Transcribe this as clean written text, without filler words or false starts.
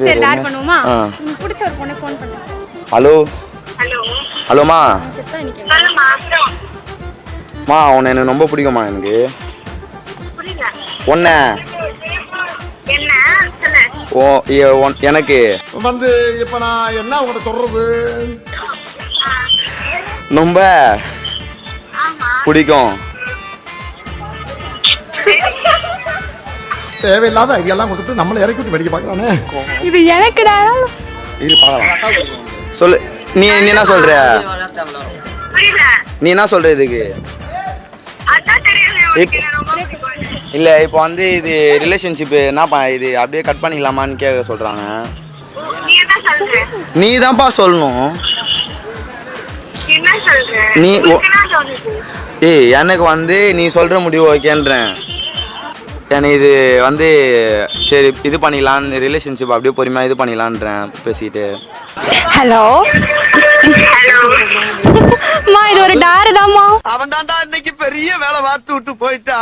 சரி டாட் பண்ணுவோமா? உங்களுக்கு பிடிச்ச ஒரு பொண்ணு ஃபோன் பண்ணு. ஹலோ ஹலோ ஹலோமா. செத்தா நிக்க. சொல்லுமா. மா உன்னை எனக்கு ரொம்ப பிடிக்குமா எனக்கு. புரியல. உன்னை என்ன சொல்லு. எனக்கு வந்து இப்ப நான் என்ன உங்கள்கிட்ட சொல்றது? ரொம்ப ஆமா. பிடிக்கும். தேவையில்லாத ஐடியாலாம் கொடுத்து நம்மளை இறக்கி விட்டு வெடிக்க பார்க்கறானே. இது எனக்குடா. இது பார்க்கலாம். சொல்லு நீ என்ன சொல்ற? புரியல. நீ என்ன சொல்ற இதுக்கு? அதான் தெரியல உனக்கு என்ன ரொம்ப பிடிக்கும். இல்ல இப்போ வந்து இது ரிலேஷன்ஷிப் என்னப்பா இது அப்படியே கட் பண்ணிக்கலாமான்னு கேட்க சொல்றாங்க. நீ என்ன சொல்ற? நீ தான்ப்பா சொல்லணும். என்ன சொல்ற? நீ உனக்கு என்ன தோணுது? ஏய் எனக்கு வந்து நீ சொல்ற முடிவு ஓகேன்றேன். எனக்கு இது வந்து சரி இது பண்ணிடலான்னு ரிலேஷன்ஷிப் அப்படியே பொறுமையாக இது பண்ணிடலான்றேன் பேசிட்டு. Hello hello. மா இது ஒரு டாரு தான்மா. அவன் தான்டா இன்னைக்கு பெரிய வேலை பார்த்து விட்டு போயிட்டா.